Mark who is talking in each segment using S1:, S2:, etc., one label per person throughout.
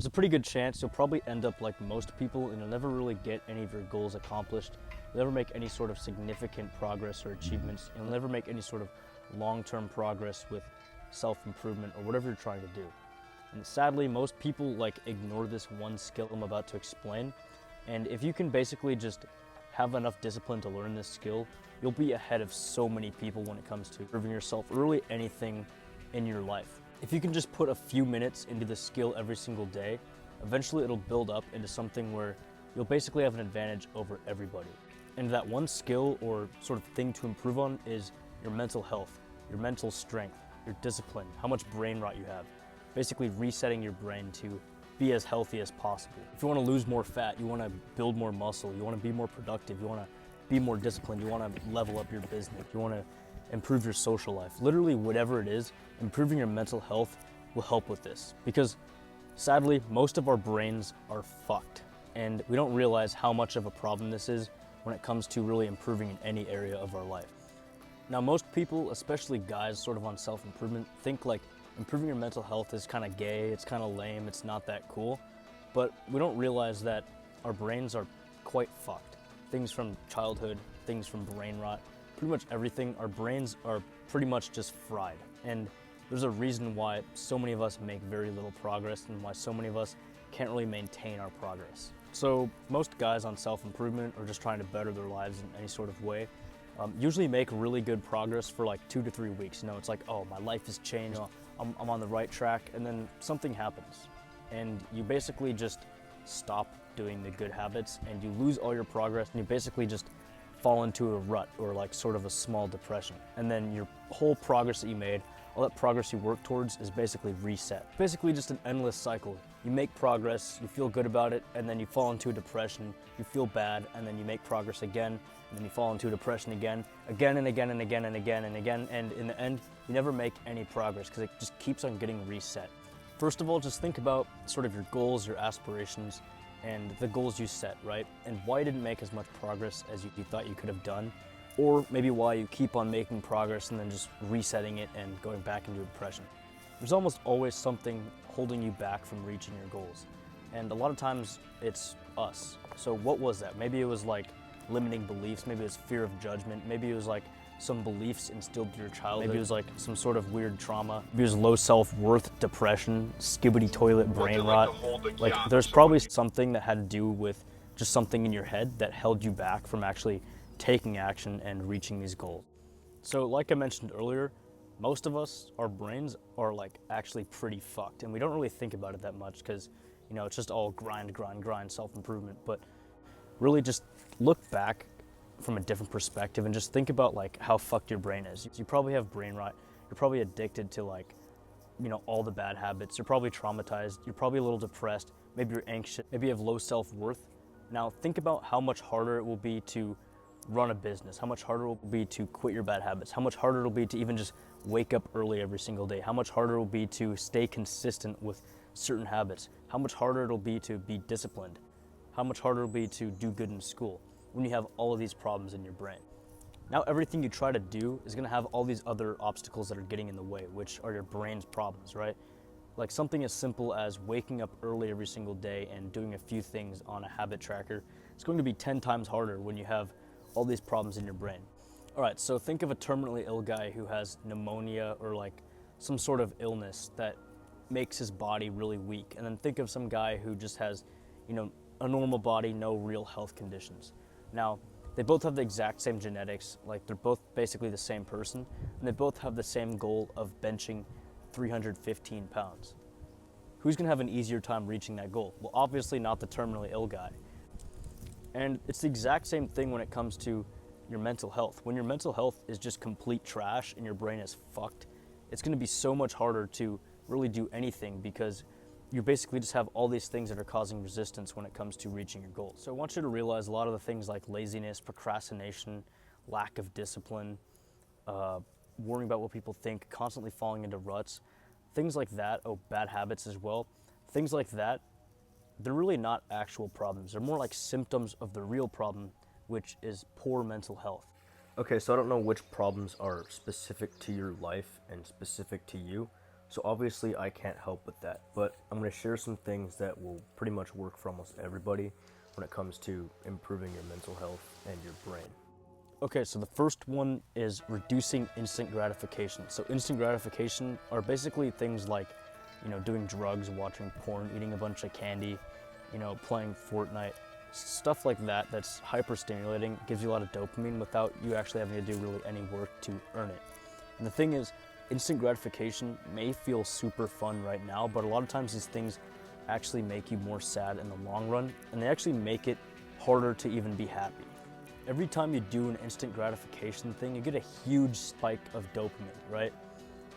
S1: there's a pretty good chance you'll probably end up like most people and you'll never really get any of your goals accomplished. You'll never make any sort of significant progress or achievements. You'll never make any sort of long-term progress with self-improvement or whatever you're trying to do. And sadly, most people like ignore this one skill I'm about to explain. And if you can basically just have enough discipline to learn this skill, you'll be ahead of so many people when it comes to improving yourself or really anything in your life. If you can just put a few minutes into this skill every single day, eventually it'll build up into something where you'll basically have an advantage over everybody. And that one skill or sort of thing to improve on is your mental health, your mental strength, your discipline, how much brain rot you have. Basically resetting your brain to be as healthy as possible. If you want to lose more fat, you want to build more muscle, you want to be more productive, you want to be more disciplined, you want to level up your business, you want to improve your social life. Literally whatever it is, improving your mental health will help with this. Because sadly, most of our brains are fucked. And we don't realize how much of a problem this is when it comes to really improving in any area of our life. Now, most people, especially guys sort of on self-improvement, think like improving your mental health is kind of gay, it's kind of lame, it's not that cool. But we don't realize that our brains are quite fucked. Things from childhood, things from brain rot, pretty much everything, our brains are pretty much just fried. And there's a reason why so many of us make very little progress and why so many of us can't really maintain our progress. So most guys on self-improvement or just trying to better their lives in any sort of way usually make really good progress for like 2 to 3 weeks. You know, it's like, oh, my life has changed, I'm on the right track, and then something happens. And you basically just stop doing the good habits and you lose all your progress and you basically just fall into a rut or like sort of a small depression. And then your whole progress that you made, all that progress you work towards is basically reset. Basically just an endless cycle. You make progress, you feel good about it, and then you fall into a depression, you feel bad, and then you make progress again, and then you fall into a depression again and again and again and again and again, and in the end, you never make any progress because it just keeps on getting reset. First of all, just think about sort of your goals, your aspirations, and the goals you set, right? And why you didn't make as much progress as you thought you could have done, or maybe why you keep on making progress and then just resetting it and going back into depression. There's almost always something holding you back from reaching your goals. And a lot of times it's us. So what was that? Maybe it was like limiting beliefs, maybe it was fear of judgment, maybe it was like some beliefs instilled through your childhood, maybe it was like some sort of weird trauma, maybe it was low self-worth, depression, skibbity toilet brain rot. Like there's probably something that had to do with just something in your head that held you back from actually taking action and reaching these goals. So like I mentioned earlier, most of us, our brains are like actually pretty fucked, and we don't really think about it that much because, you know, it's just all grind, self-improvement. But really just look back from a different perspective and just think about like how fucked your brain is. You probably have brain rot, you're probably addicted to like, you know, all the bad habits, you're probably traumatized, you're probably a little depressed, maybe you're anxious, maybe you have low self-worth. Now think about how much harder it will be to run a business, how much harder it will be to quit your bad habits, how much harder it will be to even just wake up early every single day, how much harder it will be to stay consistent with certain habits, how much harder it'll be to be disciplined, how much harder it'll be to do good in school when you have all of these problems in your brain. Now everything you try to do is going to have all these other obstacles that are getting in the way, which are your brain's problems, right? Like something as simple as waking up early every single day and doing a few things on a habit tracker, it's going to be 10 times harder when you have all these problems in your brain. All right, so think of a terminally ill guy who has pneumonia or like some sort of illness that makes his body really weak. And then think of some guy who just has, you know, a normal body, no real health conditions. Now, they both have the exact same genetics, like they're both basically the same person, and they both have the same goal of benching 315 pounds. Who's gonna have an easier time reaching that goal? Well, obviously not the terminally ill guy. And it's the exact same thing when it comes to your mental health. When your mental health is just complete trash and your brain is fucked, it's gonna be so much harder to really do anything because you basically just have all these things that are causing resistance when it comes to reaching your goals. So I want you to realize a lot of the things like laziness, procrastination, lack of discipline, worrying about what people think, constantly falling into ruts, things like that, bad habits as well, things like that, they're really not actual problems. They're more like symptoms of the real problem, which is poor mental health. Okay, so I don't know which problems are specific to your life and specific to you, So obviously I can't help with that, but I'm going to share some things that will pretty much work for almost everybody when it comes to improving your mental health and your brain. Okay, so the first one is reducing instant gratification. So instant gratification are basically things like, doing drugs, watching porn, eating a bunch of candy, playing Fortnite, stuff like that that's hyper stimulating, gives you a lot of dopamine without you actually having to do really any work to earn it. And the thing is, instant gratification may feel super fun right now, but a lot of times these things actually make you more sad in the long run, and they actually make it harder to even be happy. Every time you do an instant gratification thing, you get a huge spike of dopamine, right?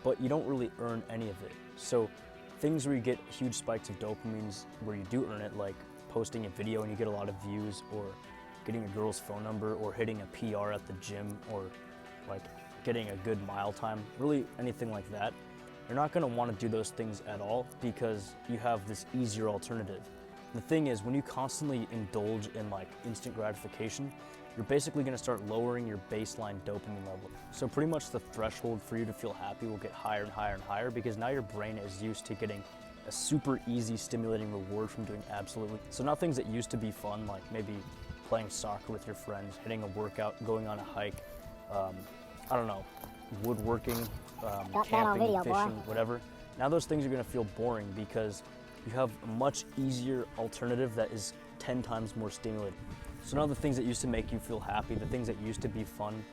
S1: But you don't really earn any of it. So things where you get huge spikes of dopamines where you do earn it, like posting a video and you get a lot of views, or getting a girl's phone number, or hitting a PR at the gym, or like getting a good mile time, really anything like that, you're not gonna wanna do those things at all because you have this easier alternative. The thing is, when you constantly indulge in like instant gratification, you're basically gonna start lowering your baseline dopamine level. So pretty much the threshold for you to feel happy will get higher and higher and higher because now your brain is used to getting a super easy stimulating reward from doing absolutely. So not things that used to be fun, like maybe playing soccer with your friends, hitting a workout, going on a hike, I don't know, woodworking, camping, fishing, whatever. Now those things are gonna feel boring because you have a much easier alternative that is 10 times more stimulating. So now the things that used to make you feel happy, the things that used to be fun,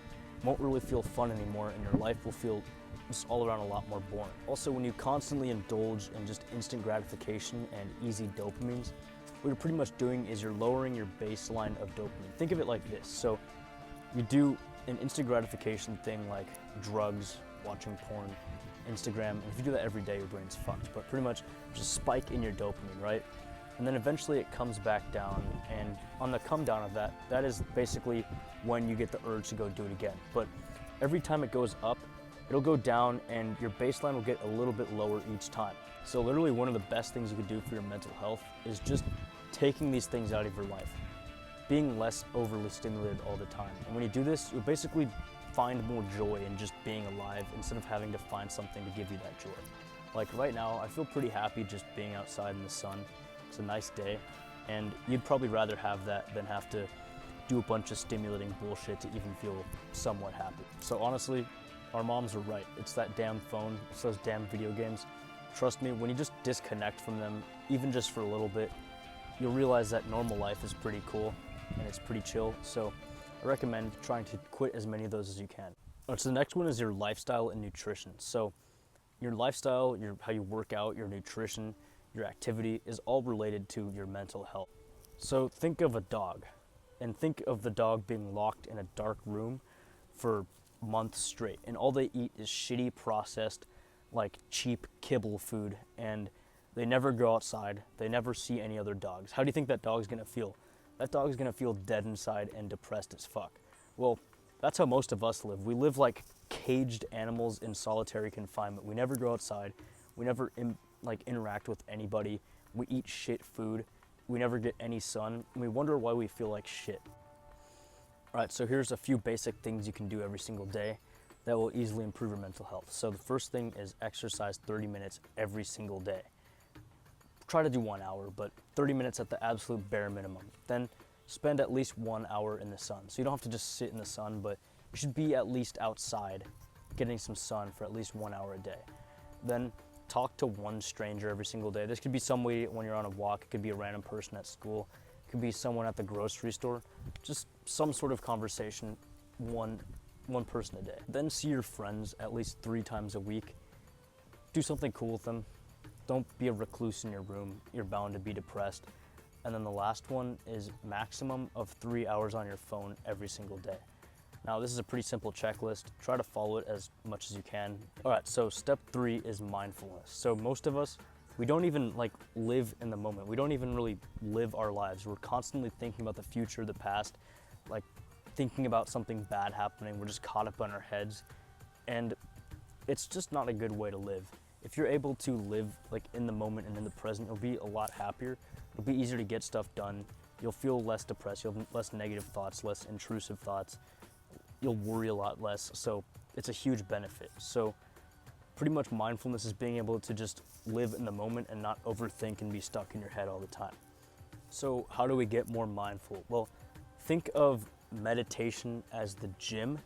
S1: won't really feel fun anymore, and your life will feel just all around a lot more boring. Also, when you constantly indulge in just instant gratification and easy dopamines, what you're pretty much doing is you're lowering your baseline of dopamine. Think of it like this. So you do an instant gratification thing like drugs, watching porn, Instagram, and if you do that every day, your brain's fucked. But pretty much there's a spike in your dopamine, right? And then eventually it comes back down, and on the come down of that, that is basically when you get the urge to go do it again. But every time it goes up, it'll go down and your baseline will get a little bit lower each time. So literally one of the best things you can do for your mental health is just taking these things out of your life, being less overly stimulated all the time. And when you do this, you'll basically find more joy in just being alive instead of having to find something to give you that joy. Like right now, I feel pretty happy just being outside in the sun. It's a nice day, and you'd probably rather have that than have to do a bunch of stimulating bullshit to even feel somewhat happy. So honestly, our moms are right. It's that damn phone, it's those damn video games. Trust me, when you just disconnect from them, even just for a little bit, you'll realize that normal life is pretty cool and it's pretty chill. So I recommend trying to quit as many of those as you can. All right, so the next one is your lifestyle and nutrition. So your lifestyle, how you work out, your nutrition, your activity is all related to your mental health. So think of a dog, and think of the dog being locked in a dark room for months straight, and all they eat is shitty processed, like cheap kibble food, and they never go outside, they never see any other dogs. How do you think that dog's gonna feel? That dog's gonna feel dead inside and depressed as fuck. Well, that's how most of us live. We live like caged animals in solitary confinement. We never go outside, we never interact with anybody, we eat shit food, we never get any sun, and we wonder why we feel like shit. All right, so here's a few basic things you can do every single day that will easily improve your mental health. So the first thing is exercise 30 minutes every single day. Try to do 1 hour, but 30 minutes at the absolute bare minimum. Then spend at least 1 hour in the sun. So you don't have to just sit in the sun, but you should be at least outside getting some sun for at least 1 hour a day. Then talk to one stranger every single day. This could be somebody when you're on a walk, it could be a random person at school, it could be someone at the grocery store, just some sort of conversation, one person a day. Then see your friends at least 3 times a week. Do something cool with them. Don't be a recluse in your room, you're bound to be depressed. And then the last one is maximum of 3 hours on your phone every single day. Now this is a pretty simple checklist. Try to follow it as much as you can. All right, so step 3 is mindfulness. So most of us, we don't even live in the moment. We don't even really live our lives. We're constantly thinking about the future, the past, thinking about something bad happening. We're just caught up in our heads, and it's just not a good way to live. If you're able to live in the moment and in the present, you'll be a lot happier. It'll be easier to get stuff done. You'll feel less depressed. You'll have less negative thoughts, less intrusive thoughts. You'll worry a lot less, so it's a huge benefit. So pretty much mindfulness is being able to just live in the moment and not overthink and be stuck in your head all the time. So how do we get more mindful? Well, think of meditation as the gym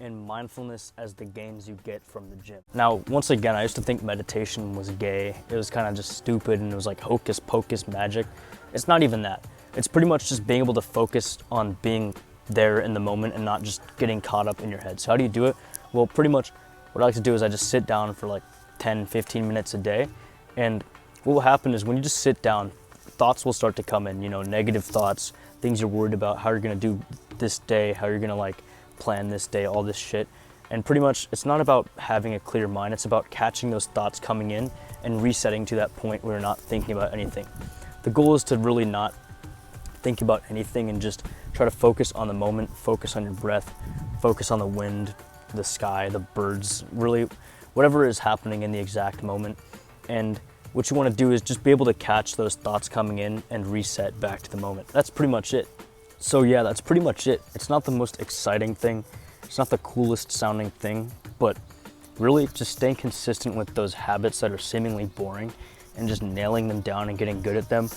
S1: and mindfulness as the gains you get from the gym. Now, once again, I used to think meditation was gay. It was kind of just stupid and it was like hocus pocus magic. It's not even that. It's pretty much just being able to focus on being there in the moment and not just getting caught up in your head. So how do you do it? Well, pretty much what I like to do is I just sit down for like 10, 15 minutes a day. And what will happen is when you just sit down, thoughts will start to come in, you know, negative thoughts, things you're worried about, how you're gonna do this day, how you're gonna like plan this day, all this shit. And pretty much it's not about having a clear mind, it's about catching those thoughts coming in and resetting to that point where you're not thinking about anything. The goal is to really not think about anything and just try to focus on the moment, focus on your breath, focus on the wind, the sky, the birds, really whatever is happening in the exact moment. And what you want to do is just be able to catch those thoughts coming in and reset back to the moment. That's pretty much it. So yeah, that's pretty much it. It's not the most exciting thing. It's not the coolest sounding thing, but really just staying consistent with those habits that are seemingly boring and just nailing them down and getting good at them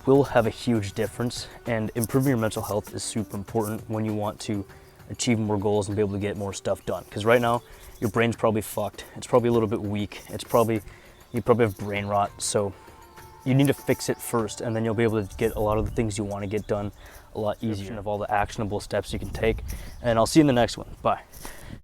S1: will have a huge difference. And improving your mental health is super important when you want to achieve more goals and be able to get more stuff done. Because right now, your brain's probably fucked. It's probably a little bit weak. You probably have brain rot. So you need to fix it first, and then you'll be able to get a lot of the things you want to get done a lot easier, of all the actionable steps you can take. And I'll see you in the next one. Bye.